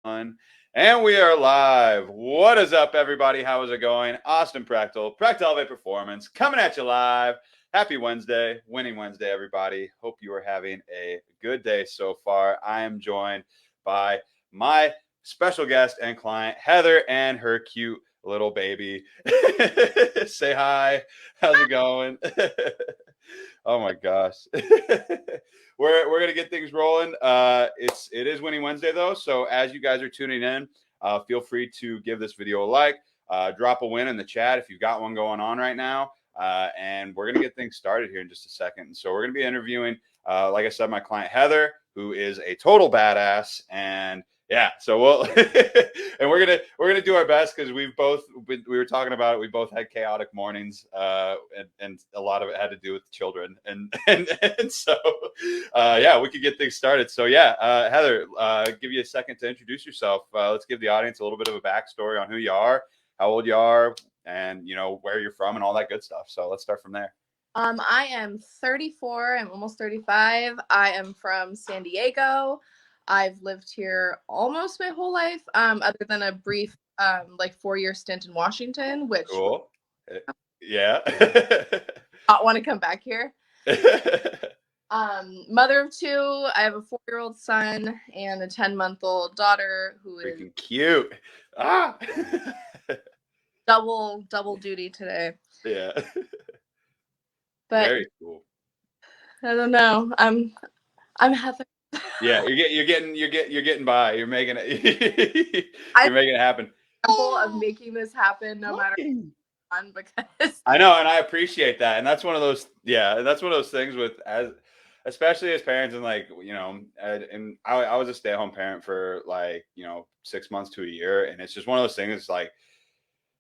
And we are live. What is up, everybody? How is it going? Austin Prechtelevate Performance, coming at you live. Happy Wednesday, winning Wednesday, everybody. Hope you are having a good day so far. I am joined by my special guest and client, Heather, and her cute little baby. Say hi. How's it going? Oh my gosh. We're gonna get things rolling. It is Winning Wednesday though, so as you guys are tuning in, feel free to give this video a like, drop a win in the chat if you've got one going on right now, and we're gonna get things started here in just a second. And so we're gonna be interviewing, like I said, my client Heather, who is a total badass, and yeah, so we'll and we're gonna do our best because we were talking about it. We both had chaotic mornings, and a lot of it had to do with children, and so yeah, we could get things started. So yeah, Heather, give you a second to introduce yourself. Let's give the audience a little bit of a backstory on who you are, how old you are, and where you're from, and all that good stuff. So let's start from there. I am 34. I'm almost 35. I am from San Diego. I've lived here almost my whole life, other than a brief, 4-year stint in Washington, which Cool. Yeah. not want to come back here. Mother of two. I have a 4-year-old son and a 10-month-old daughter who is freaking cute. Ah. double duty today. Yeah. But very cool. I don't know. I'm Heather. Yeah, you're getting by. You're making it. You're making it happen. Of making this happen, no matter what, because I know, and I appreciate that. And that's one of those. Yeah, that's one of those things with especially as parents, and and I was a stay-at-home parent for 6 months to a year, and it's just one of those things. It's like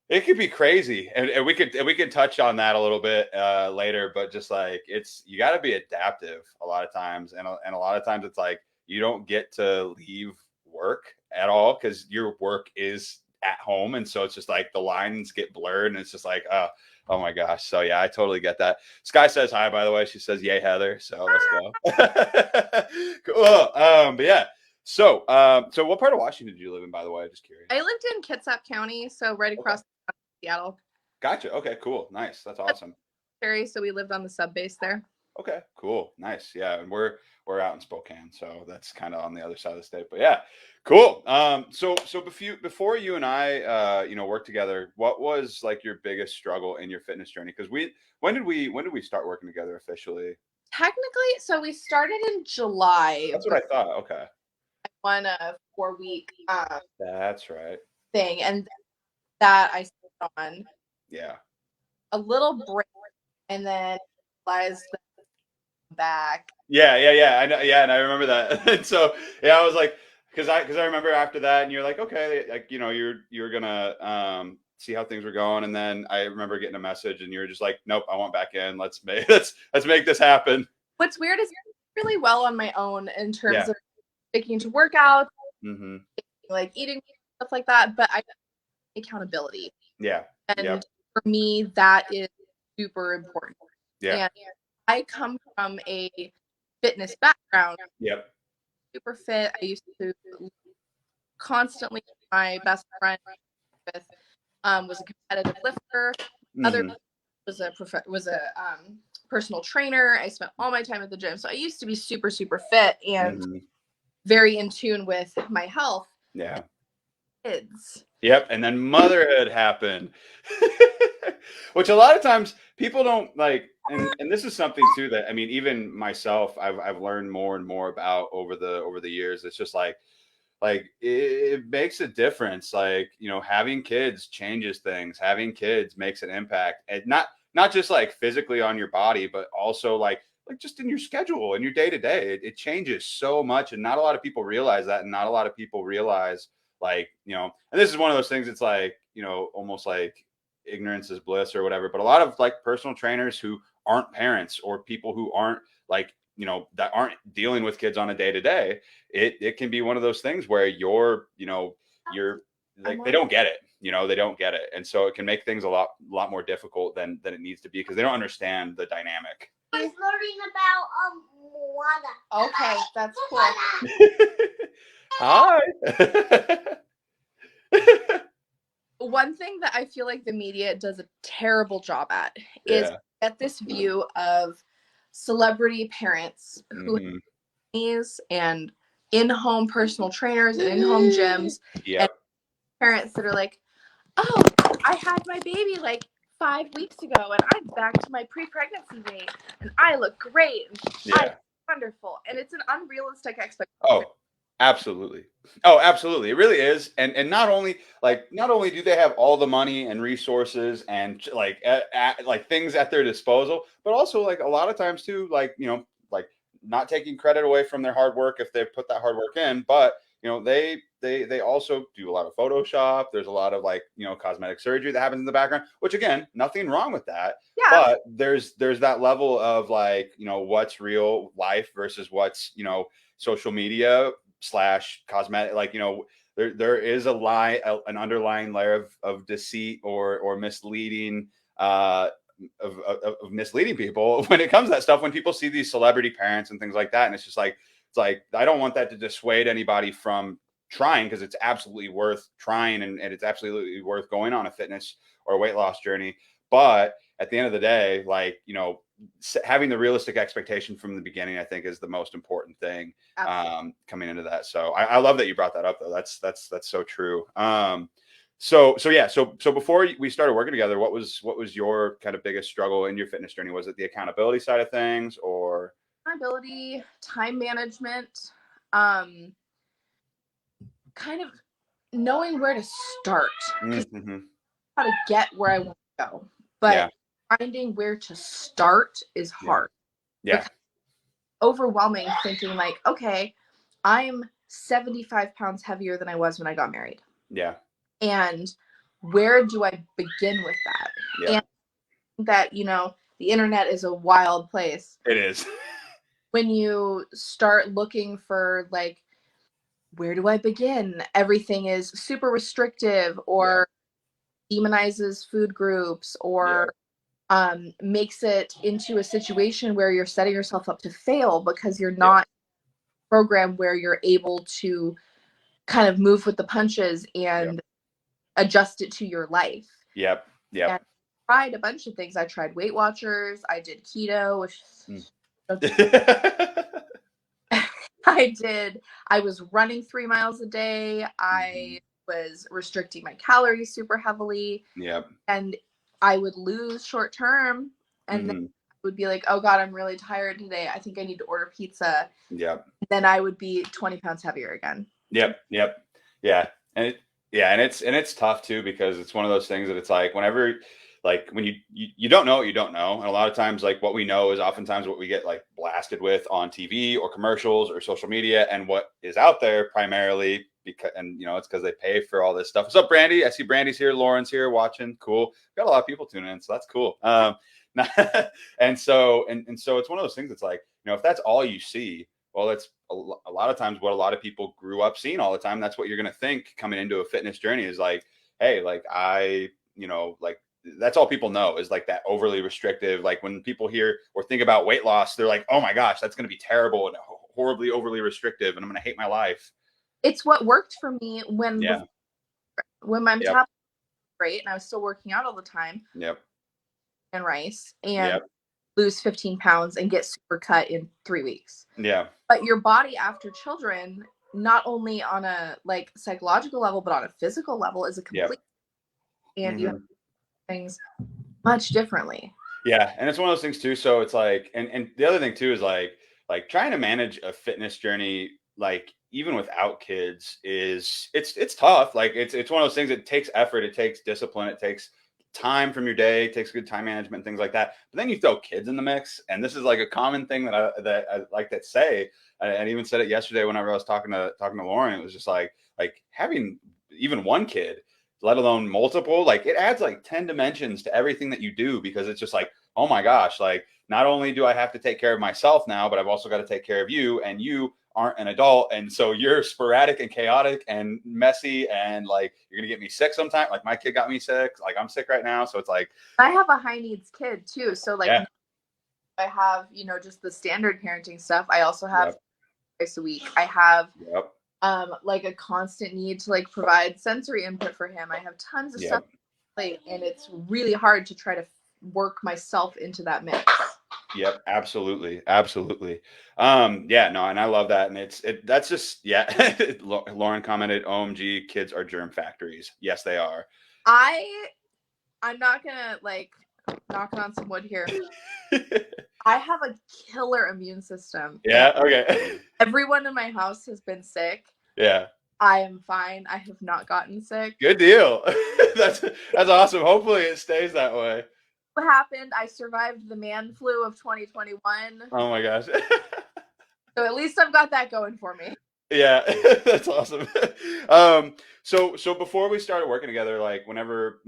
it could be crazy, and we could touch on that a little bit later. But just like you got to be adaptive a lot of times, and a lot of times it's like you don't get to leave work at all because your work is at home, and so it's just like the lines get blurred, and it's just like oh my gosh. So yeah, I totally get that. Sky says hi, by the way. She says yay, Heather. So let's go. Cool. But yeah. So what part of Washington did you live in, by the way? Just curious. I lived in Kitsap County, so right across Seattle. Gotcha. Okay, cool. Nice. That's awesome. So we lived on the sub base there. Okay, cool. Nice. Yeah, and we're out in Spokane, so that's kind of on the other side of the state. But yeah, cool. So before you and I work together, what was like your biggest struggle in your fitness journey? Because when did we start working together officially? Technically, so we started in July. That's what I thought. Okay. On a 4-week that's right. thing, and that I stayed on. Yeah. A little break, and then realized back. Yeah. I know. Yeah, and I remember that. And so yeah, I was like, because I remember after that, and you're like, okay, like you're gonna see how things were going, and then I remember getting a message, and you were just like, nope, I want back in. Let's make this happen. What's weird is really well on my own in terms of sticking to workouts, like eating stuff like that, but I accountability. Yeah. And for me, that is super important. Yeah. And I come from a fitness background. Yep. Super fit. I used to constantly. My best friend was a competitive lifter. Other was a personal trainer. I spent all my time at the gym, so I used to be super fit and very in tune with my health. Yeah. Kids. Yep. And then motherhood happened, which a lot of times people don't like. And this is something too that, I mean, even myself, I've learned more and more about over the years. It's just like it makes a difference. Like, having kids changes things. Having kids makes an impact, and not just like physically on your body, but also like just in your schedule and your day to day. It changes so much, and not a lot of people realize that, and not a lot of people realize and this is one of those things. It's like, almost like ignorance is bliss or whatever. But a lot of like personal trainers who aren't parents, or people who aren't that aren't dealing with kids on a day to day, it can be one of those things where you're like, they don't get it. They don't get it, and so it can make things a lot more difficult than it needs to be, because they don't understand the dynamic. I was learning about Moana. Okay, that's cool. Hi. One thing that I feel like the media does a terrible job at is Yeah. get this view of celebrity parents who have Hmm. these and in-home personal trainers and in-home gyms, and Yep. parents that are like, oh, I had my baby like 5 weeks ago and I'm back to my pre-pregnancy weight and I look great and I'm Yeah. wonderful. And it's an unrealistic expectation. Oh, absolutely. Oh, absolutely. It really is. And not only do they have all the money and resources and like things at their disposal, but also like a lot of times too, like, like not taking credit away from their hard work if they put that hard work in, but they also do a lot of Photoshop. There's a lot of like, cosmetic surgery that happens in the background, which again, nothing wrong with that. Yeah. But there's that level of like, what's real life versus what's, social media slash cosmetic, like, there is a lie, an underlying layer of deceit or misleading, of misleading people when it comes to that stuff, when people see these celebrity parents and things like that, and it's like I don't want that to dissuade anybody from trying, because it's absolutely worth trying, and it's absolutely worth going on a fitness or weight loss journey. But at the end of the day, like, having the realistic expectation from the beginning, I think, is the most important thing, coming into that. So I love that you brought that up, though. That's so true. So before we started working together, what was your kind of biggest struggle in your fitness journey? Was it the accountability side of things, or Accountability, time management, um, kind of knowing where to start, because mm-hmm. how to get where I want to go, but Yeah, finding where to start is yeah, hard yeah, because overwhelming thinking like, okay, I'm 75 pounds heavier than I was when I got married. yeah, And where do I begin with that? yeah, And that, the internet is a wild place. it is. When you start looking for like, where do I begin? Everything is super restrictive Yeah, or demonizes food groups yeah, or makes it into a situation where you're setting yourself up to fail because you're yeah, not programmed where you're able to kind of move with the punches yeah, and adjust it to your life. yep, And yep. I tried a bunch of things. I tried Weight Watchers. I did keto, which Mm. I did. I was running 3 miles a day. Mhm. I was restricting my calories super heavily. Yep. And I would lose short term. And then Mhm. I would be like, oh God, I'm really tired today. I think I need to order pizza. Yep. Then I would be 20 pounds heavier again. Yep. Yep. Yeah. And it's tough too, because it's one of those things that it's like whenever, like when you don't know what you don't know, and a lot of times like what we know is oftentimes what we get like blasted with on TV or commercials or social media, and what is out there primarily, because, and it's because they pay for all this stuff. What's up, Brandy? I see Brandy's here, Lauren's here watching. Cool. Got a lot of people tuning in, so that's cool. And so it's one of those things that's like, if that's all you see, well, that's a lot of times what a lot of people grew up seeing all the time. That's what you're going to think coming into a fitness journey, is like, hey, like like that's all people know, is like that overly restrictive. Like when people hear or think about weight loss, they're like, oh my gosh, that's going to be terrible and horribly overly restrictive, and I'm going to hate my life. It's what worked for me Yeah. when my Yep. metabolism was great and I was still working out all the time Yep. and rice and Yep. lose 15 pounds and get super cut in 3 weeks. Yeah. But your body after children, not only on a like psychological level, but on a physical level, is a Yep. complete, and you have Hmm. things much differently. Yeah, and it's one of those things too. So it's like, and the other thing too is like trying to manage a fitness journey, like even without kids, is it's tough. Like it's one of those things. It takes effort. It takes discipline. It takes time from your day. It takes good time management, things like that. But then you throw kids in the mix, and this is like a common thing that I like to say. I even said it yesterday whenever I was talking to Lauren. It was just like having even one kid, let alone multiple, like it adds like 10 dimensions to everything that you do, because it's just like, oh my gosh, like not only do I have to take care of myself now, but I've also got to take care of you, and you aren't an adult, and so you're sporadic and chaotic and messy, and like you're gonna get me sick sometime. Like my kid got me sick, like I'm sick right now, so it's like, I have a high needs kid too. So like yeah, I have, just the standard parenting stuff. I also have yep, twice a week. I have yep, like a constant need to like provide sensory input for him. I have tons of stuff to play, and it's really hard to try to work myself into that mix. Yep, absolutely, absolutely. Yeah, no, and I love that, and that's just Lauren commented, "OMG, kids are germ factories." Yes, they are. I'm not gonna like knock on some wood here. I have a killer immune system. Yeah. Okay. Everyone in my house has been sick. Yeah. I am fine. I have not gotten sick. Good deal. That's awesome. Hopefully, it stays that way. What happened? I survived the man flu of 2021. Oh my gosh. So at least I've got that going for me. Yeah, that's awesome. So before we started working together, like whenever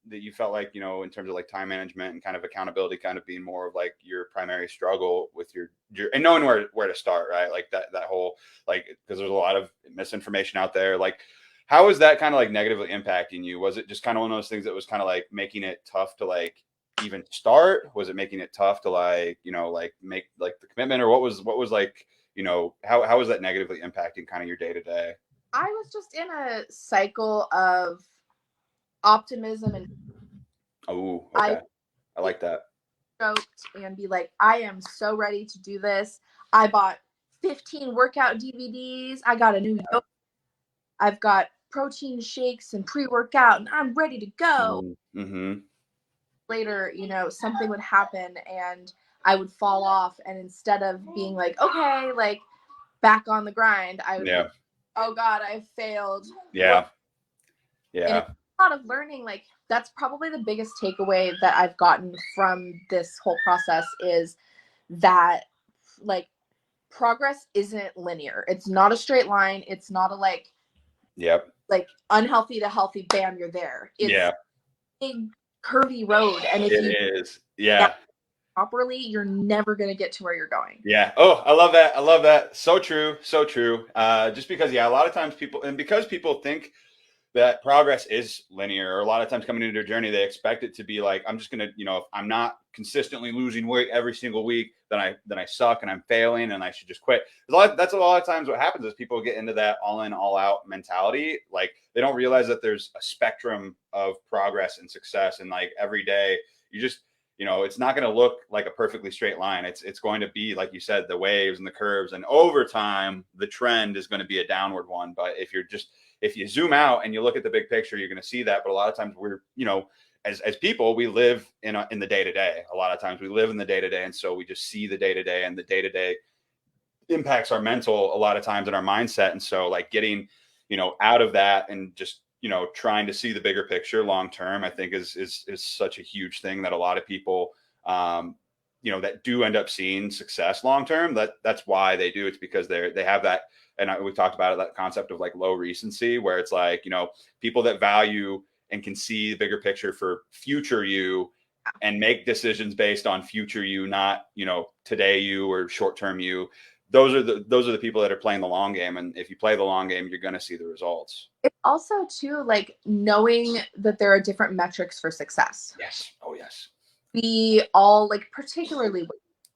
that you felt like in terms of like time management and kind of accountability, kind of being more of like your primary struggle with your and knowing where to start, right? Like that whole like because there's a lot of misinformation out there. Like, how was that kind of like negatively impacting you? Was it just kind of one of those things that was kind of like making it tough to like even start? Was it making it tough to like like make like the commitment, or what was like? How was that negatively impacting kind of your day to day? I was just in a cycle of optimism and Oh, okay. I like that. Stoked and be like, I am so ready to do this. I bought 15 workout DVDs. I got a new yoga. I've got protein shakes and pre-workout, and I'm ready to go. Mm-hmm. Later, something would happen and I would fall off, and instead of being like, okay, like back on the grind, I would be like, oh God, I failed. Yeah. And it's a lot of learning. Like that's probably the biggest takeaway that I've gotten from this whole process is that like progress isn't linear. It's not a straight line. It's not a like unhealthy to healthy, bam, you're there. It's a big curvy road. And if you is. Yeah. Properly, you're never going to get to where you're going. Yeah. Oh, I love that. I love that. So true. So true. Just because, a lot of times because people think that progress is linear, or a lot of times coming into their journey, they expect it to be like, I'm just going to, if I'm not consistently losing weight every single week, then I suck and I'm failing and I should just quit. That's a lot of times what happens is people get into that all in, all out mentality. Like they don't realize that there's a spectrum of progress and success. And like every day you just, it's not going to look like a perfectly straight line. It's going to be, like you said, the waves and the curves, and over time, the trend is going to be a downward one. But if you zoom out and you look at the big picture, you're going to see that. But a lot of times we're, as people, we live in the day to day. A lot of times we live in the day to day. And so we just see the day to day, and the day to day impacts our mental a lot of times and our mindset. And so like getting, out of that and just, trying to see the bigger picture long term, I think is such a huge thing that a lot of people, that do end up seeing success long term. That's why they do. It's because they have that. And we talked about it, that concept of like low recency, where it's like, people that value and can see the bigger picture for future you and make decisions based on future you, not, today you or short-term you. Those are the people that are playing the long game. And if you play the long game, you're going to see the results. It's also too, like knowing that there are different metrics for success. Yes. Oh yes. We all like particularly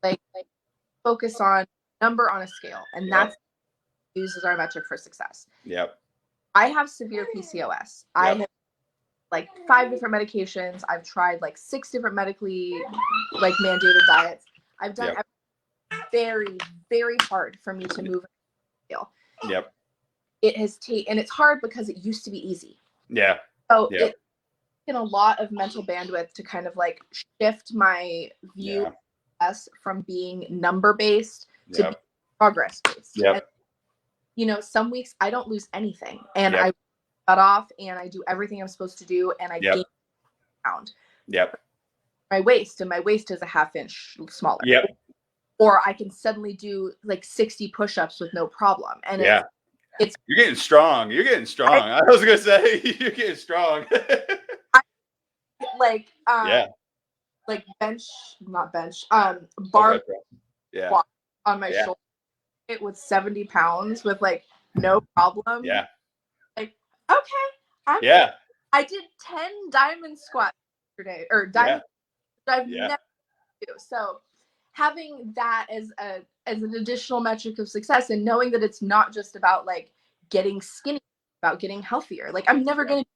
like focus on number on a scale, and that's used as our metric for success. Yep. I have severe PCOS. I have like 5 different medications. I've tried like 6 different medically like mandated diets. I've done very, very hard for me to move scale. Yep. It has and it's hard because it used to be easy. Yeah. So it's taken a lot of mental bandwidth to kind of like shift my view from being number based to being progress based. Yep. And, some weeks I don't lose anything, and I cut off and I do everything I'm supposed to do, and I gain pound. Yep. My waist is a 1/2 inch smaller. Yep. Or I can suddenly do like 60 push-ups with no problem. And it's you're getting strong. I was gonna say you're getting strong. like not bench, bar on my shoulder with 70 pounds with like no problem. Yeah. Like, okay. I did 10 diamond squats yesterday, or diamond I've never do. So having that as an additional metric of success, and knowing that it's not just about like getting skinny, about getting healthier. Like I'm never going to,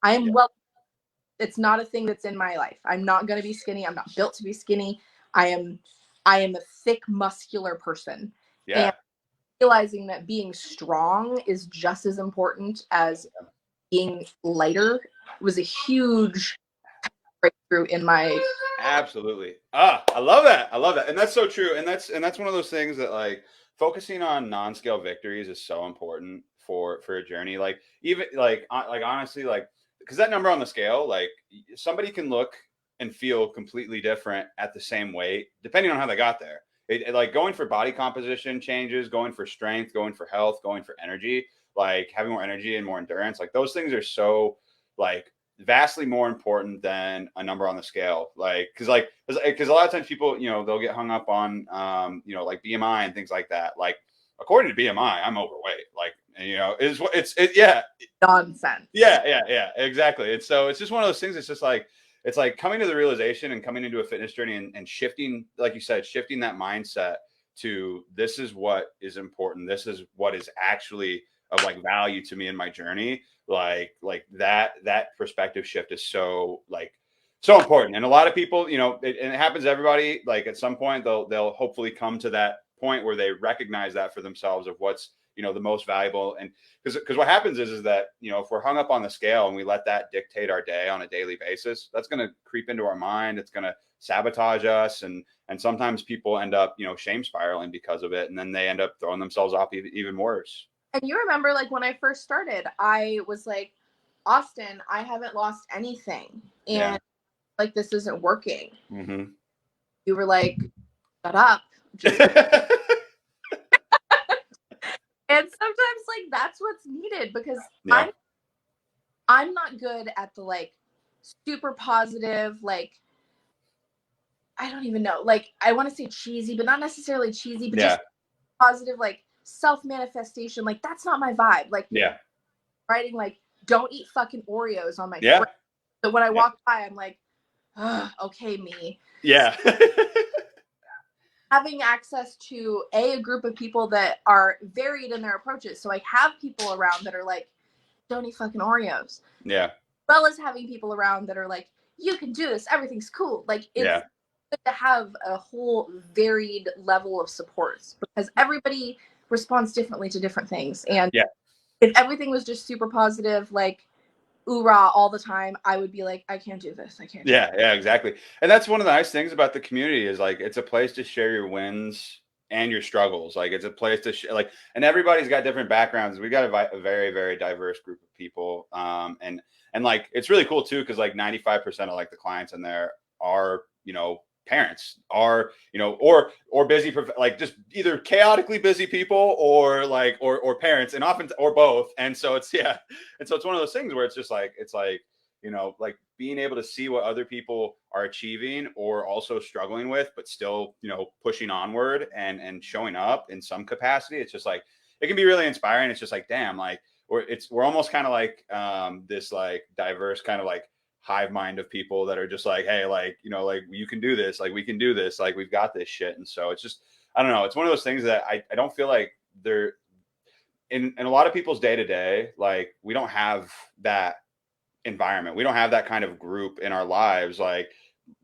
I am it's not a thing that's in my life. I'm not going to be skinny. I'm not built to be skinny. I am a thick, muscular person. Yeah. And realizing that being strong is just as important as being lighter was a huge breakthrough in my. Absolutely. I love that. I love that. And that's so true. And that's one of those things that like focusing on non-scale victories is so important for a journey. Like even like honestly, like because that number on the scale, like somebody can look and feel completely different at the same weight, depending on how they got there. Like going for body composition changes, going for strength, going for health, going for energy, like having more energy and more endurance. Like those things are so like vastly more important than a number on the scale. Like, because a lot of times people, they'll get hung up on, like BMI and things like that. Like, according to BMI, I'm overweight. Like, yeah, Nonsense. yeah, exactly. And so it's just one of those things. It's like coming to the realization and coming into a fitness journey and shifting, like you said, shifting that mindset to this is what is important. This is what is actually of like value to me in my journey. Like that perspective shift is so important. And a lot of people, and it happens to everybody. Like at some point they'll hopefully come to that point where they recognize that for themselves of what's, the most valuable. And because what happens is that, if we're hung up on the scale and we let that dictate our day on a daily basis, that's going to creep into our mind. It's going to sabotage us. And sometimes people end up, shame spiraling because of it. And then they end up throwing themselves off even worse. And you remember, like, when I first started, I was like, Austin, I haven't lost anything. And like, this isn't working. Mm-hmm. You were like, shut up. And sometimes like that's what's needed because I'm not good at the like super positive, like I don't even know, like I want to say cheesy, but not necessarily cheesy, but just positive, like self-manifestation. Like that's not my vibe. Like writing like don't eat fucking Oreos on my fridge. So when I walk by, I'm like, okay, me. Yeah. Having access to a group of people that are varied in their approaches. So I have people around that are like, don't eat fucking Oreos. Yeah. As well as having people around that are like, you can do this. Everything's cool. Like it's good to have a whole varied level of supports because everybody responds differently to different things. And if everything was just super positive, like oorah all the time, I would be like, I can't do this. I can't. Yeah, exactly. And that's one of the nice things about the community is like it's a place to share your wins and your struggles. Like it's a place to and everybody's got different backgrounds. We got a very, very diverse group of people. And like it's really cool too because like 95% of like the clients in there are parents, are or busy, like just either chaotically busy people or like or parents, and often or both. And so it's and so it's one of those things where it's just like like being able to see what other people are achieving or also struggling with, but still, pushing onward and showing up in some capacity. It's just like, it can be really inspiring. It's just like, damn, like we're almost kind of like this like diverse kind of like hive mind of people that are just like, hey, like, like you can do this, like we can do this, like we've got this shit. And so it's just, I don't know. It's one of those things that I don't feel like they're in a lot of people's day to day. Like we don't have that environment. We don't have that kind of group in our lives like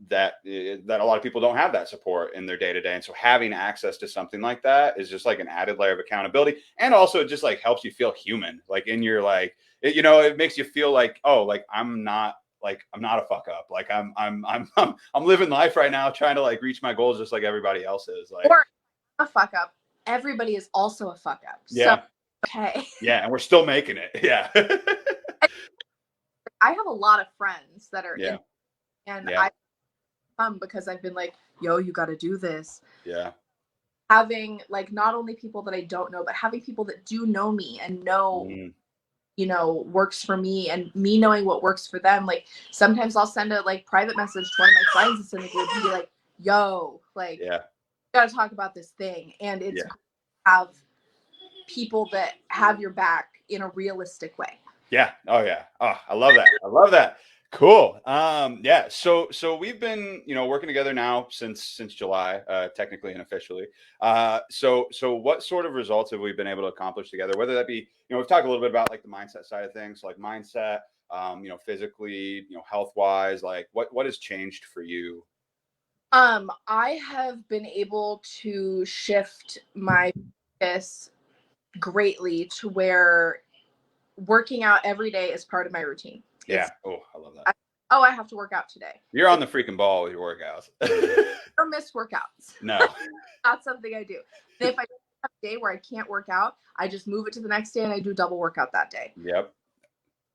that a lot of people don't have that support in their day to day. And so having access to something like that is just like an added layer of accountability. And also it just like helps you feel human, like in your like, it makes you feel like, oh, like I'm not a fuck up. Like I'm living life right now trying to like reach my goals just like everybody else is. Like or a fuck up. Everybody is also a fuck up. Yeah. So, okay. Yeah, and we're still making it. Yeah. I have a lot of friends that are in, and I come because I've been like, yo, you got to do this. Yeah. Having like not only people that I don't know, but having people that do know me and know, works for me and me knowing what works for them. Like sometimes I'll send a like private message to one of my friends that's in the group and be like, yo, like, got to talk about this thing. And it's have people that have your back in a realistic way. Yeah. Oh yeah. Oh, I love that. I love that. Cool. Yeah. So we've been, working together now since July, technically and officially. So what sort of results have we been able to accomplish together? Whether that be, we've talked a little bit about like the mindset side of things, so like mindset, physically, health wise, like what has changed for you? I have been able to shift my focus greatly to where working out every day is part of my routine. Yeah. It's Oh, I love that. I, oh, I have to work out today. You're on the freaking ball with your workouts. Or miss workouts. No. Not something I do. And if I have a day where I can't work out, I just move it to the next day and I do double workout that day. Yep.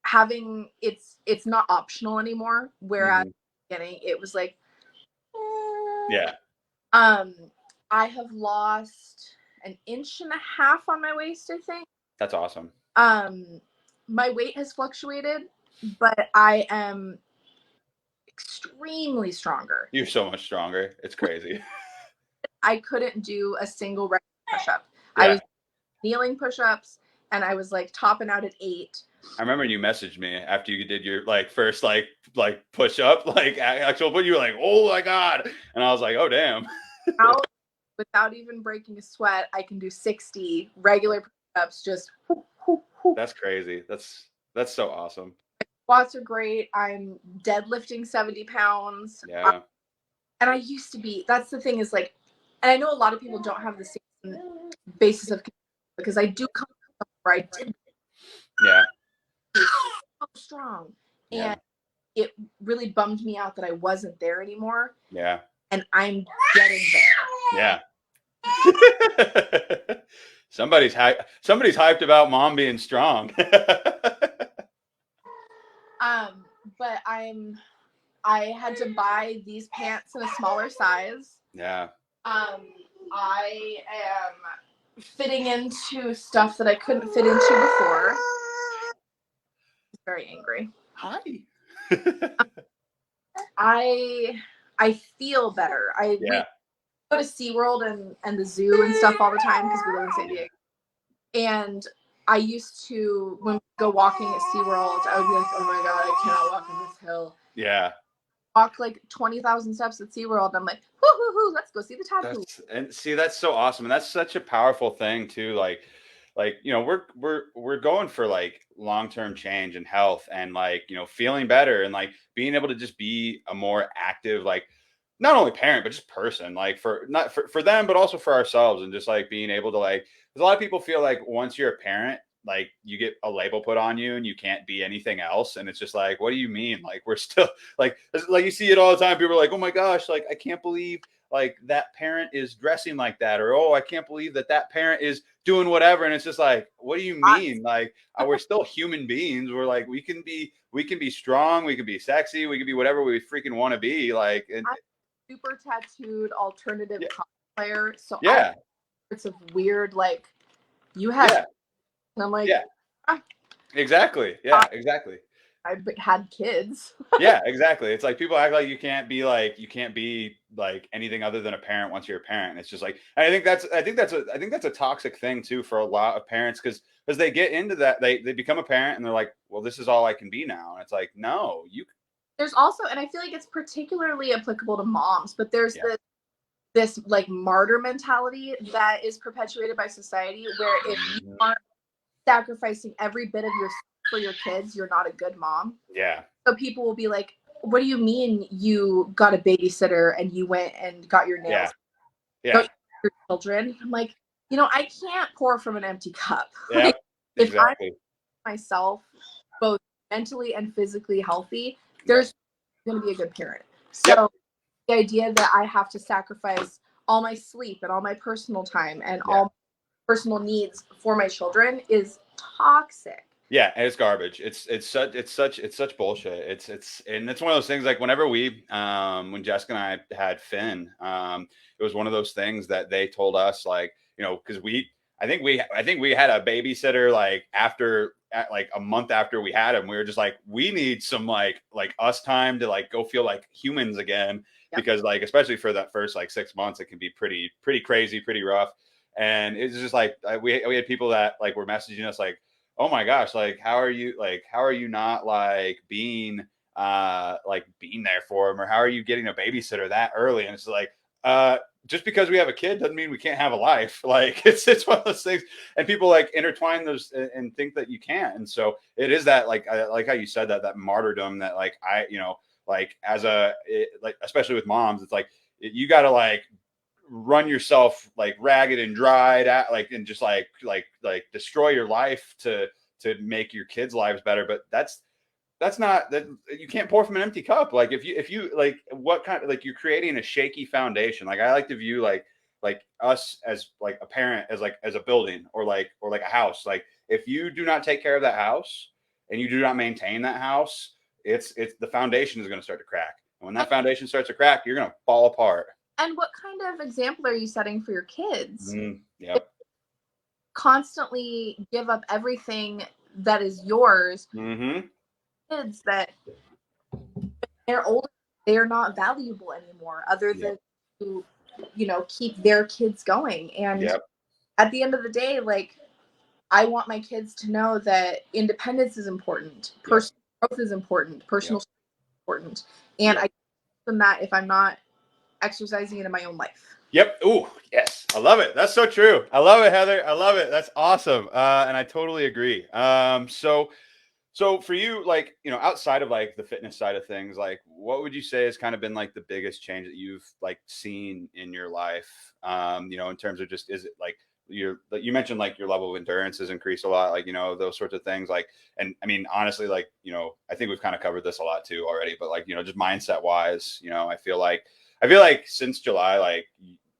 Having it's not optional anymore. Whereas Mhm. getting it was like, Yeah. um, I have lost an inch and a half on my waist, I think. That's awesome. My weight has fluctuated, but I am extremely stronger. You're so much stronger. It's crazy. I couldn't do a single regular push-up. I Yeah. was kneeling push-ups and I was like topping out at 8. I remember you messaged me after you did your like first like push up like actual, but you were like, oh my god, and I was like, oh damn. Now, without even breaking a sweat, I can do 60 regular push-ups. Just whoop, whoop, whoop. That's crazy. That's so awesome. Squats are great. I'm deadlifting 70 pounds. Yeah. And I used to be. That's the thing is like, and I know a lot of people don't have the same basis of because I do come from where I did Yeah. so strong, Yeah. and it really bummed me out that I wasn't there anymore. Yeah. And I'm getting there. Yeah. Somebody's hyped about mom being strong. But I had to buy these pants in a smaller size. Yeah. I am fitting into stuff that I couldn't fit into before. He's very angry. Hi. I feel better. We Yeah. go to SeaWorld and the zoo and stuff all the time because we live in San Diego. And I used to, when we go walking at SeaWorld, I would be like, oh my God, I cannot walk on this hill. Yeah. Walk like 20,000 steps at SeaWorld. I'm like, hoo, hoo, hoo, let's go see the tadpole. And see, that's so awesome. And that's such a powerful thing too. Like, we're going for like long-term change and health and like, feeling better and like being able to just be a more active, like not only parent, but just person, like for not for them, but also for ourselves. And just like being able to like, because a lot of people feel like once you're a parent, like you get a label put on you and you can't be anything else. And it's just like, what do you mean? Like we're still like you see it all the time. People are like, oh my gosh, like I can't believe like that parent is dressing like that, or oh, I can't believe that parent is doing whatever. And it's just like, what do you mean? Like we're still human beings. We're like we can be strong, we can be sexy, we can be whatever we freaking want to be. Like and, I'm a super tattooed alternative cosplayer, so yeah, it's a weird like you have. yeah, And I'm like, yeah, exactly, yeah, exactly. I had kids. Yeah, exactly. It's like people act like you can't be like anything other than a parent once you're a parent. And it's just like I think that's a toxic thing too for a lot of parents because they get into that they become a parent and they're like, well, this is all I can be now. And it's like, no, you. There's also, and I feel like it's particularly applicable to moms, but there's Yeah. this like martyr mentality that is perpetuated by society where if you aren't sacrificing every bit of yourself for your kids, you're not a good mom. Yeah. So people will be like, what do you mean you got a babysitter and you went and got your nails? Yeah. Your children. I'm like, I can't pour from an empty cup. Yeah. Like, Exactly. if I'm myself both mentally and physically healthy, there's going to be a good parent. So the idea that I have to sacrifice all my sleep and all my personal time and all my personal needs for my children is toxic. Yeah, and it's garbage. It's such bullshit. And it's one of those things like whenever when Jessica and I had Finn, it was one of those things that they told us like, because I think we had a babysitter like like a month after we had him. We were just like, we need some like us time to like go feel like humans again. Because like especially for that first like 6 months, it can be pretty crazy, pretty rough. And it's just like we had people that like were messaging us like, oh my gosh, like how are you not like being like being there for them, or how are you getting a babysitter that early? And it's like, just because we have a kid doesn't mean we can't have a life. Like it's one of those things, and people like intertwine those and think that you can't. And so it is that, like, I like how you said that martyrdom that, like, like as like, especially with moms, it's like you got to like run yourself like ragged and dried at, like, and just like destroy your life to make your kids' lives better. But that's not that, you can't pour from an empty cup. Like if you like, what kind of, like, you're creating a shaky foundation. Like I like to view like us as like a parent, as a building, or like a house. Like if you do not take care of that house and you do not maintain that house, it's the foundation is going to start to crack. And when that foundation starts to crack, you're going to fall apart. And what kind of example are you setting for your kids? Yep. Constantly give up everything that is yours. Kids that they're older, they are not valuable anymore, other than to, keep their kids going. And at the end of the day, like, I want my kids to know that independence is important, personal growth is important, personal is important, and I them that if I'm not exercising it in my own life. Yep. Ooh, yes. I love it. That's so true. I love it, Heather. I love it. That's awesome. And I totally agree. So for you, like, outside of like the fitness side of things, like, what would you say has kind of been like the biggest change that you've like seen in your life? In terms of just, is it like you mentioned like your level of endurance has increased a lot, like, those sorts of things, like, and I mean, honestly, like, I think we've kind of covered this a lot too already, but like, just mindset wise, I feel like since July, like,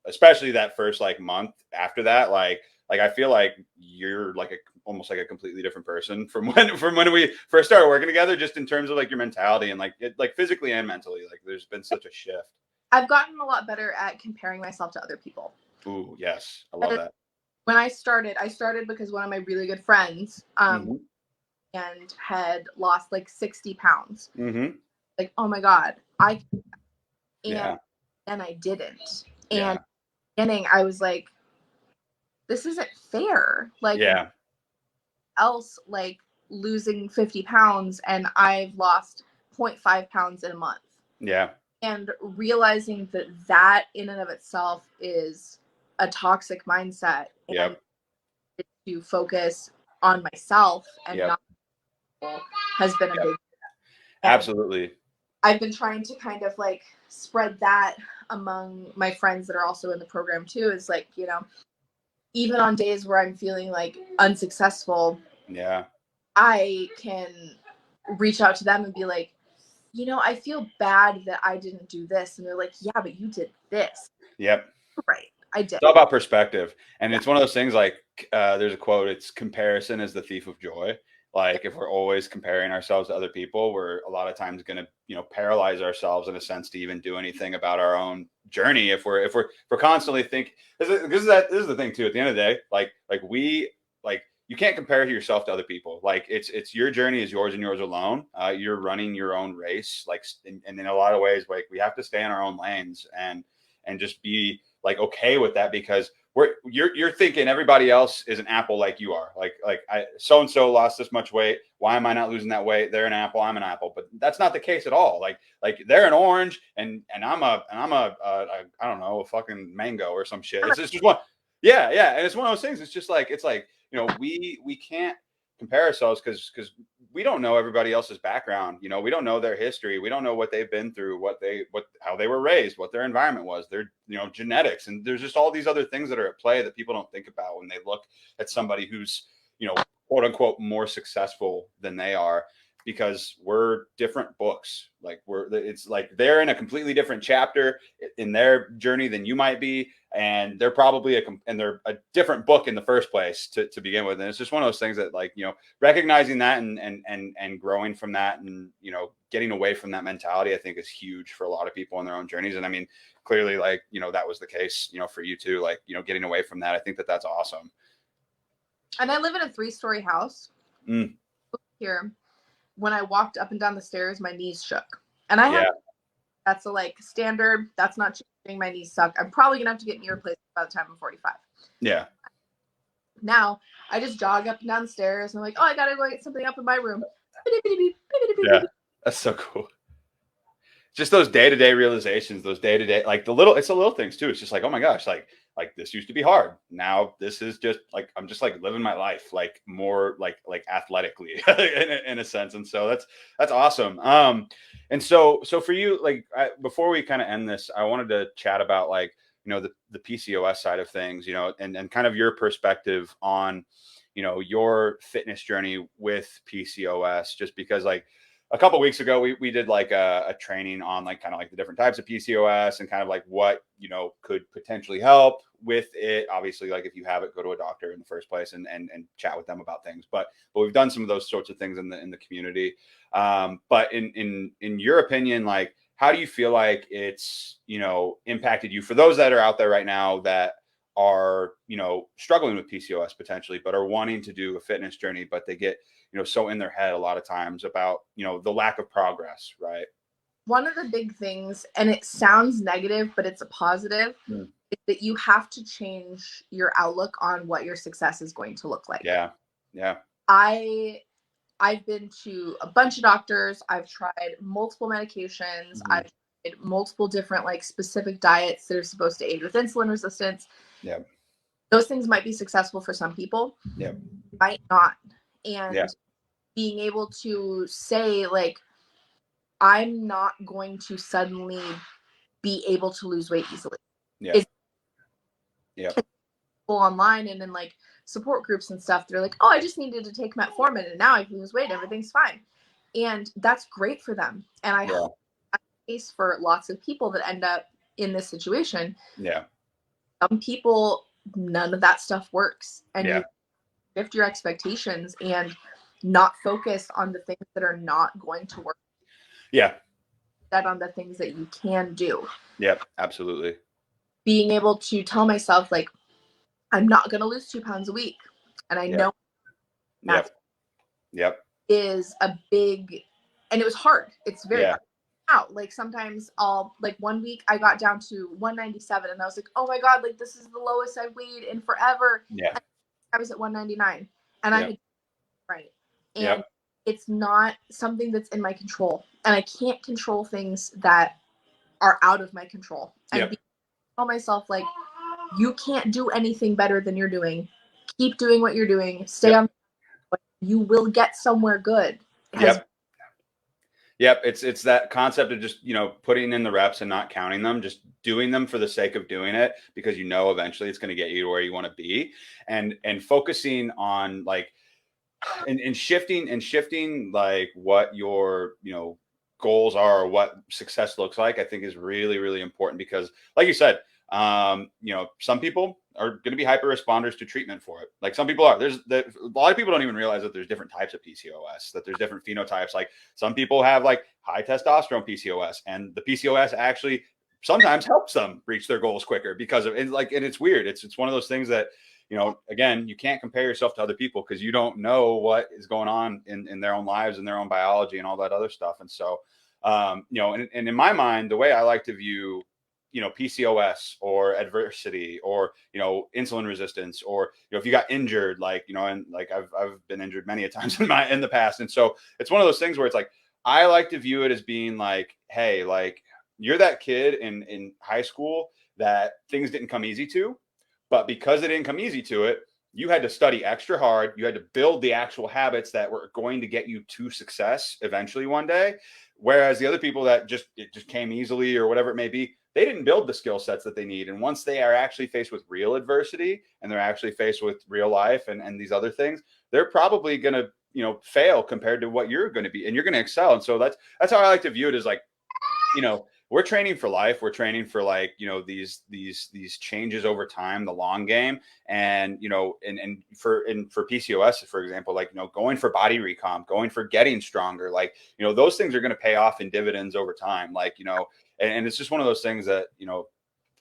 especially that first like month after that, like I feel like you're like almost like a completely different person from when we first started working together, just in terms of like your mentality and like like physically and mentally. Like there's been such a shift. I've gotten a lot better at comparing myself to other people. Ooh, yes. I love that. When I started because one of my really good friends and had lost like 60 pounds. Like, oh my God, and I didn't. And beginning, I was like, this isn't fair. Like, else, like, losing 50 pounds and I've lost 0.5 pounds in a month. And realizing that in and of itself is a toxic mindset. And to focus on myself and not people has been a big absolutely. I've been trying to kind of like spread that among my friends that are also in the program too, is like, even on days where I'm feeling like unsuccessful, I can reach out to them and be like, I feel bad that I didn't do this. And they're like, yeah, but you did this. Right. I did. It's all about perspective. And it's one of those things, like, there's a quote, it's comparison is the thief of joy. Like if we're always comparing ourselves to other people, we're a lot of times going to, paralyze ourselves in a sense to even do anything about our own journey. If we're constantly think, this is the thing too, at the end of the day, like you can't compare yourself to other people. Like it's your journey is yours and yours alone. You're running your own race. Like, and in a lot of ways, like we have to stay in our own lanes and just be like okay with that, because you're thinking everybody else is an apple like you are. Like I so and so lost this much weight. Why am I not losing that weight? They're an apple, I'm an apple. But that's not the case at all. Like they're an orange and I'm a I don't know, a fucking mango or some shit. It's just one. Yeah. And it's one of those things. It's just like we can't compare ourselves because we don't know everybody else's background. We don't know their history. We don't know what they've been through, how they were raised, what their environment was, their genetics, and there's just all these other things that are at play that people don't think about when they look at somebody who's quote unquote more successful than they are, because we're different books. Like it's like they're in a completely different chapter in their journey than you might be, and they're probably they're a different book in the first place to begin with. And it's just one of those things that, like, recognizing that and growing from that, and getting away from that mentality, I think is huge for a lot of people in their own journeys. And I mean, clearly, like, that was the case, for you too, like, getting away from that. I think that's awesome. And I live in a 3-story house here. When I walked up and down the stairs, my knees shook. And that's a like standard. That's not changing. My knees suck. I'm probably gonna have to get knee replacement by the time I'm 45. Now I just jog up and down the stairs and I'm like, oh, I gotta go get something up in my room. That's so cool. Just those day-to-day realizations, those day-to-day, like it's the little things too. It's just like, oh my gosh, like this used to be hard. Now this is just like, I'm just like living my life, like more like athletically in a sense. And so that's awesome. And so for you, like before we kind of end this, I wanted to chat about like, the PCOS side of things, and kind of your perspective on, your fitness journey with PCOS, just because like, a couple of weeks ago, we did like a training on like kind of like the different types of PCOS and kind of like what, could potentially help with it. Obviously, like if you have it, go to a doctor in the first place and chat with them about things. But we've done some of those sorts of things in the community. But in your opinion, like how do you feel like it's, impacted you for those that are out there right now that are, struggling with PCOS potentially, but are wanting to do a fitness journey, but they get, so in their head a lot of times about, the lack of progress, right? One of the big things, and it sounds negative, but it's a positive, is that you have to change your outlook on what your success is going to look like. Yeah. Yeah. I've been to a bunch of doctors. I've tried multiple medications. I've tried multiple different like specific diets that are supposed to aid with insulin resistance. Yeah. Those things might be successful for some people. Yeah. Might not. And Yeah. being able to say like, I'm not going to suddenly be able to lose weight easily. Yeah. Yeah. Online and in like support groups and stuff, they're like, oh, I just needed to take metformin and now I can lose weight, everything's fine. And that's great for them. And I hope that's the case for lots of people that end up in this situation. Yeah. Some people, none of that stuff works. And Yeah. you shift your expectations and not focus on the things that are not going to work. Yeah. That on the things that you can do. Yep. Absolutely. Being able to tell myself like, I'm not going to lose 2 pounds a week. And I know that is a big, and it was hard. It's very hard out. Like sometimes I'll like one week I got down to 197 and I was like, oh my God, like this is the lowest I've weighed in forever. Yeah. And I was at 199 and I had right. And Yep. it's not something that's in my control. And I can't control things that are out of my control. And tell myself like, you can't do anything better than you're doing. Keep doing what you're doing. Stay on. You will get somewhere good. Yep. It's that concept of just, putting in the reps and not counting them, just doing them for the sake of doing it, because eventually it's going to get you to where you want to be, and focusing on like, and shifting like what your, goals are, or what success looks like, I think is really, really important, because like you said, some people are going to be hyper responders to treatment for it. Like some people are. A lot of people don't even realize that there's different types of PCOS, that there's different phenotypes. Like some people have like high testosterone PCOS, and the PCOS actually sometimes helps them reach their goals quicker because of it. Like, and it's weird. It's one of those things that, again, you can't compare yourself to other people because you don't know what is going on in their own lives and their own biology and all that other stuff. And so, and in my mind, the way I like to view, PCOS or adversity or, insulin resistance, or, if you got injured, like, and like I've been injured many a times in the past. And so it's one of those things where it's like, I like to view it as being like, hey, like you're that kid in high school that things didn't come easy to, but because it didn't come easy to it, you had to study extra hard. You had to build the actual habits that were going to get you to success eventually one day. Whereas the other people that it just came easily or whatever it may be, they didn't build the skill sets that they need. And once they are actually faced with real adversity and they're actually faced with real life and these other things, they're probably going to, fail compared to what you're going to be, and you're going to excel. And so that's how I like to view it, is like, we're training for life. We're training for like, these changes over time, the long game. And, and for PCOS, for example, like, going for body recomp, going for getting stronger, like, those things are going to pay off in dividends over time. Like, and it's just one of those things that,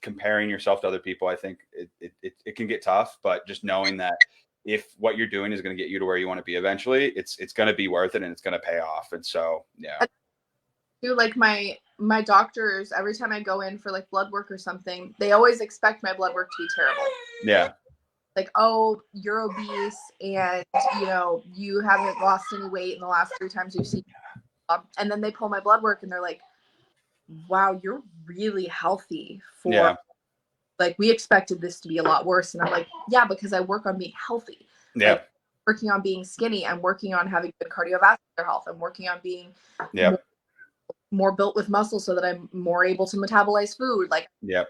comparing yourself to other people, I think it can get tough, but just knowing that if what you're doing is going to get you to where you want to be eventually, it's going to be worth it and it's going to pay off. And so, yeah. Like my doctors, every time I go in for like blood work or something, they always expect my blood work to be terrible. Yeah. Like, oh, you're obese and you haven't lost any weight in the last 3 times you've seen. And then they pull my blood work and they're like, wow, you're really healthy for Yeah. like, we expected this to be a lot worse. And I'm like, yeah, because I work on being healthy. Yeah. Like, working on being skinny. I'm working on having good cardiovascular health. I'm working on being Yeah. more built with muscle so that I'm more able to metabolize food. Like, Yeah.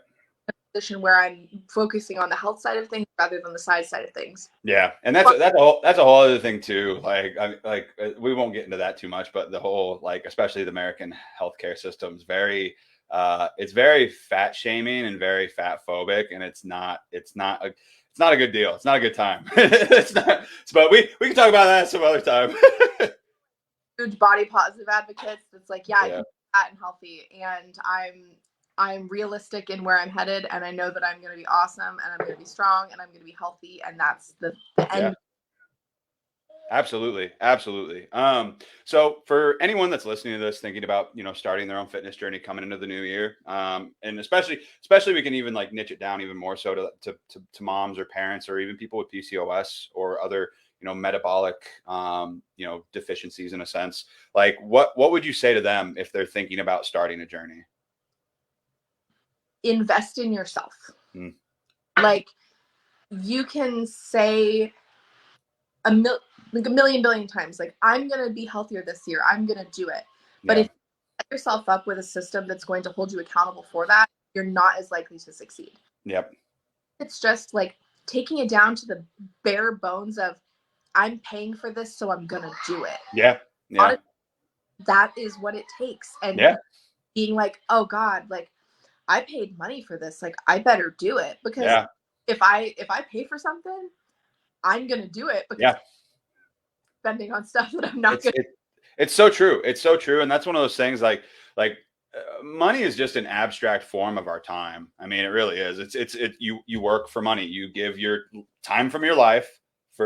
position where I'm focusing on the health side of things rather than the size side of things. Yeah, and that's a whole other thing too. We won't get into that too much, but the whole, like, especially the American healthcare system is very it's very fat shaming and very fat phobic, and it's not a good deal. It's not a good time. It's not, but we can talk about that some other time. Huge body positive advocates. It's like, yeah, I Yeah. can be fat and healthy, and I'm realistic in where I'm headed, and I know that I'm going to be awesome, and I'm going to be strong, and I'm going to be healthy, and that's the end. Yeah. Absolutely. Absolutely. So for anyone that's listening to this, thinking about, starting their own fitness journey coming into the new year, and especially we can even like niche it down even more so to moms or parents or even people with PCOS or other, metabolic, deficiencies in a sense. Like what would you say to them if they're thinking about starting a journey? Invest in yourself. Hmm. Like, you can say a million billion times, like, I'm going to be healthier this year. I'm going to do it. But Yeah. if you set yourself up with a system that's going to hold you accountable for that, you're not as likely to succeed. Yep. It's just like taking it down to the bare bones of, I'm paying for this, so I'm going to do it. Yeah. Yeah. That is what it takes. And Yeah. being like, oh God, like, I paid money for this. Like, I better do it, because Yeah. if I pay for something, I'm going to do it, because Yeah. spending on stuff that I'm not going to. It's so true. It's so true. And that's one of those things money is just an abstract form of our time. I mean, it really is. You work for money. You give your time from your life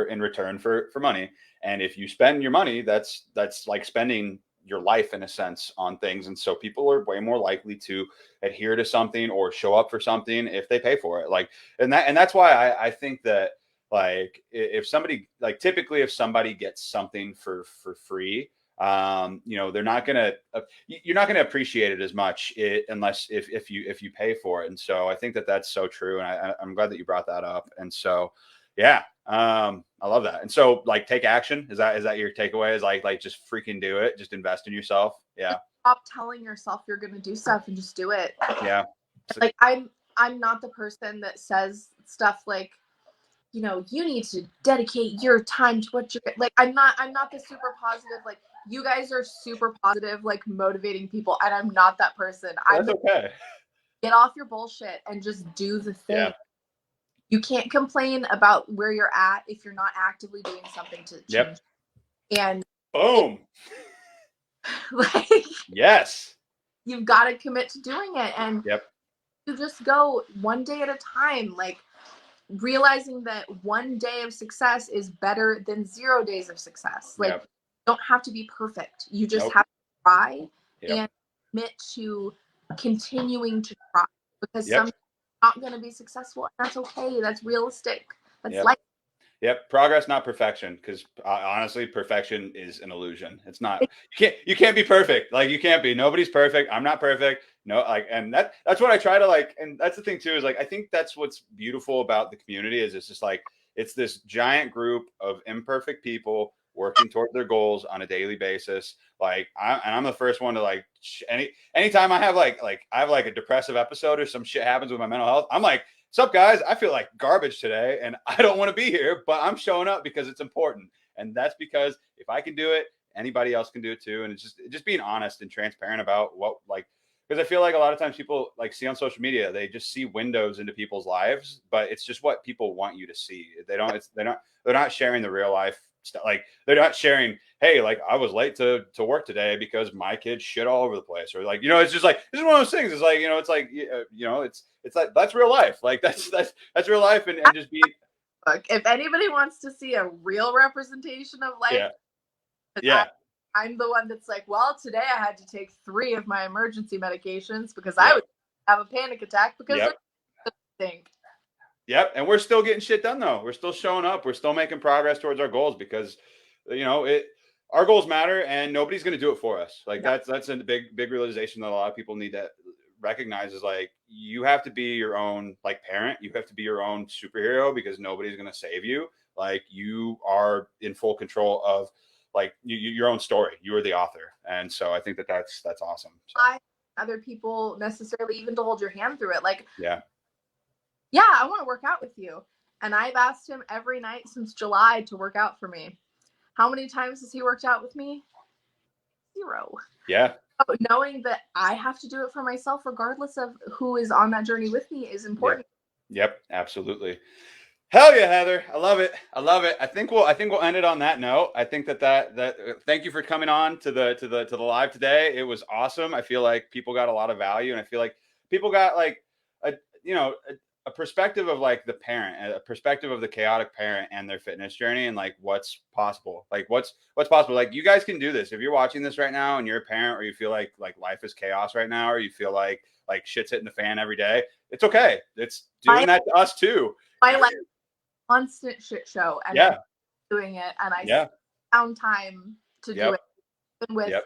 in return for money. And if you spend your money, that's like spending your life in a sense on things. And so people are way more likely to adhere to something or show up for something if they pay for it. And that's why I think that, like, if somebody, like, typically if somebody gets something for free, they're not gonna you're not gonna appreciate it as much unless if you pay for it. And so I think that that's so true, and I'm glad that you brought that up. And so yeah, I love that. And so, like, take action. Is that your takeaway? Is like just freaking do it, just invest in yourself? Yeah. Stop telling yourself you're going to do stuff and just do it. Yeah. Like, I'm not the person that says stuff like, you need to dedicate your time to what you're like. I'm not the super positive, like, you guys are super positive, like, motivating people, and I'm not that person. That's okay. Get off your bullshit and just do the thing. Yeah. You can't complain about where you're at if you're not actively doing something to change. Yep. And Boom. like, Yes. you've got to commit to doing it, and Yep. you just go one day at a time, like, realizing that one day of success is better than 0 days of success. Like, Yep. you don't have to be perfect. You just Nope. have to try. Yep. And commit to continuing to try, because Yep. some not going to be successful, and that's okay. That's realistic. That's Yep. life. Yep. Progress, not perfection. Because honestly, perfection is an illusion. It's not. You can't be perfect. Like, you can't be. Nobody's perfect. I'm not perfect. No. Like, and that's what I try to, like. And that's the thing too. Is, like, I think that's what's beautiful about the community. Is it's just like, it's this giant group of imperfect people working toward their goals on a daily basis. Like, I'm the first one to, like, anytime I have like a depressive episode or some shit happens with my mental health, I'm like, "Sup, guys? I feel like garbage today, and I don't want to be here, but I'm showing up because it's important." And that's because if I can do it, anybody else can do it too. And it's just being honest and transparent about what, like, because I feel like a lot of times people, like, see on social media, they just see windows into people's lives, but it's just what people want you to see. They're not sharing the real life stuff. Like, they're not sharing, hey, like, I was late to work today because my kids shit all over the place, or, like, it's just like, this is one of those things. It's like, it's like, it's like, that's real life. Like, that's real life. And just be. Look, if anybody wants to see a real representation of life, yeah. I'm the one that's like, well, today I had to take 3 of my emergency medications because I would have a panic attack because I think. Yep. And we're still getting shit done, though. We're still showing up. We're still making progress towards our goals because, our goals matter, and nobody's going to do it for us. Like Yeah. that's a big realization that a lot of people need to recognize, is like, you have to be your own like parent. You have to be your own superhero, because nobody's going to save you. Like, you are in full control of like your own story. You are the author. And so I think that that's awesome. So, I other people necessarily even to hold your hand through it. Like, yeah, I want to work out with you. And I've asked him every night since July to work out for me. How many times has he worked out with me? 0. yeah, Knowing that I have to do it for myself, regardless of who is on that journey with me, is important. yep, absolutely. Hell yeah, Heather. I love it. I love it. I think we'll end it on that note. I think that thank you for coming on to the live today. It was awesome. I feel like people got a lot of value, and I feel like people got like a a perspective of like the parent, a perspective of the chaotic parent and their fitness journey, and like what's possible. Like what's possible. Like, you guys can do this. If you're watching this right now and you're a parent, or you feel like life is chaos right now, or you feel like shit's hitting the fan every day, it's okay. It's doing that to us too. My life constant shit show, and Yeah. doing it, and Yeah. found time to do it, even with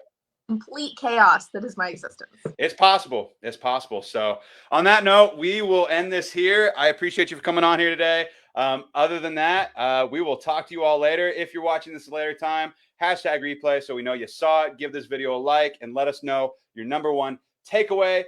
complete chaos that is my existence. It's possible. It's possible. So on that note, we will end this here. I appreciate you for coming on here today. Other than that, we will talk to you all later. If you're watching this at a later time, hashtag replay, so we know you saw it. Give this video a like and let us know your number one takeaway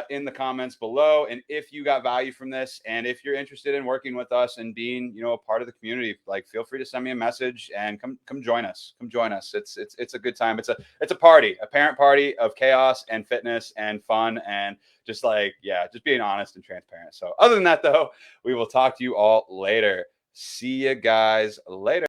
in the comments below. And if you got value from this, and if you're interested in working with us and being, a part of the community, like, feel free to send me a message and come join us. Come join us. It's a good time. It's a party, a parent party of chaos and fitness and fun, and just just being honest and transparent. So other than that, though, we will talk to you all later. See you guys later.